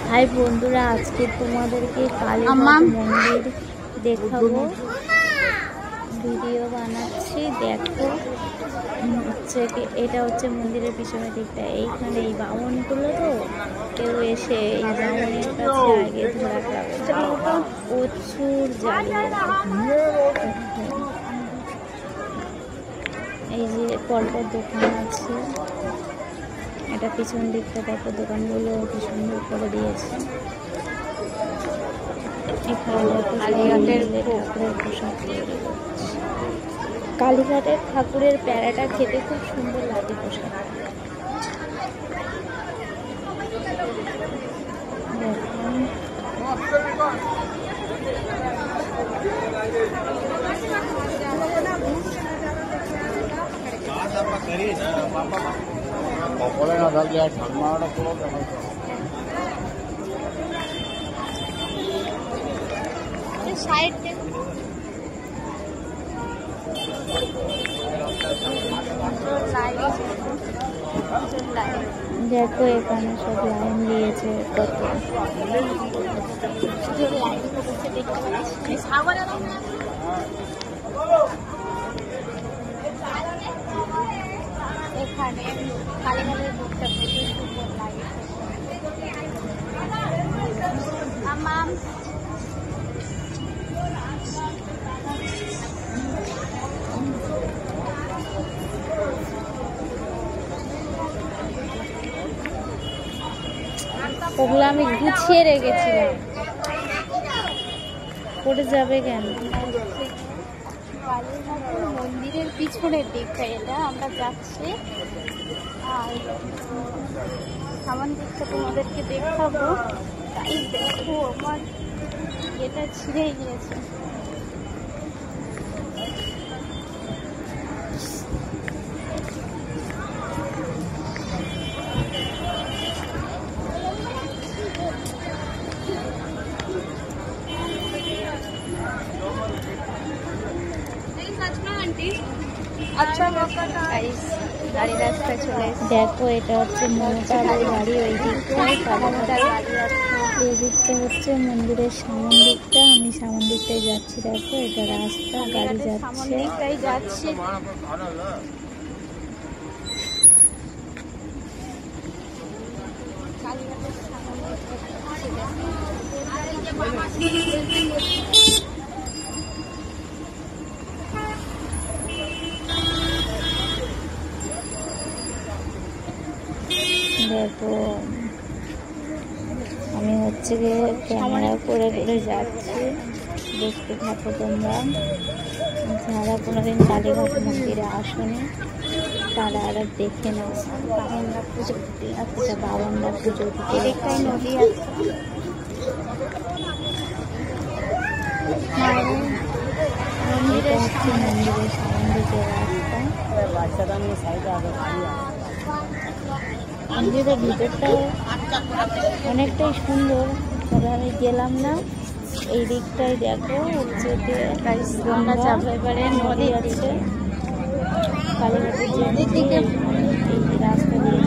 High বন্ধুরা, আজকে তোমাদেরকে কালীঘাট মন্দির দেখাবো। ভিডিও বানাচ্ছি, দেখো। এটা হচ্ছে মন্দিরের পিছনের দিকটা। এইখানে এই বামনগুলো তো কেউ এসে এই বামনের কাছে আগে ধরা খাবে, প্রচুর জ্বালিয়ে। এই যে পরপর দোকান আছে, এটা পিছন দিকটা দেখো, দোকানগুলো কি সুন্দর করে দিয়েছে। কালীঘাটের ঠাকুরের পোশাক তৈরি করছে। কালীঘাটের ঠাকুরের প্যারাটা খেতে খুব সুন্দর লাগে। পোশাক সকলে না থাকলে আর ঠান্ডাটা পুরো সাইড দেখো, এখানে সব লাইন দিয়েছে। কত এখানে কালীঘাটের বুকটা প্রচুর সুন্দর লাগে। ওগুলো আমি গুছিয়ে রেখেছিলাম, পড়ে যাবে কেন? কালীঘাটের মন্দিরের পিছনের দিকটা এটা, আমরা যাচ্ছি। আর সামন দিকটা তোমাদেরকে দেখাবো। তাই দেখো, আমার এটা ছিঁড়ে গিয়েছে। গাড়ি রাস্তা চলে, দেখো এটা হচ্ছে মমতাদের বাড়ি। ওই দিকটায় কালীঘাটার বাড়ি আছে, এই দিকটা হচ্ছে মন্দিরের সামন দিকটা। আমি সামন দিকটায় যাচ্ছি। দেখো এটা রাস্তা, গাড়ি যাচ্ছে, সামন দিকটাই যাচ্ছি। দেখো, আমি হচ্ছে গিয়ে ক্যামেরা করে করে যাচ্ছি, দেখতে থাকো তোমরা। যারা কোনোদিন কালীঘাট মন্দিরে আসেনি তারা আর দেখে নাও। বামনরা পুজো দিতে, আচ্ছা বামনরা পুজো দিতে। একটাই নদী আছে, মন্দিরের সামনে দিকে রাস্তা। মন্দিরের ভিতরটা অনেকটাই সুন্দর, তবে আমি গেলাম না। এই দিকটাই দেখো, হচ্ছে গঙ্গা চাপা, এবারে নদী আছে। কালীঘাটের দিকে এই রাস্তা দিয়ে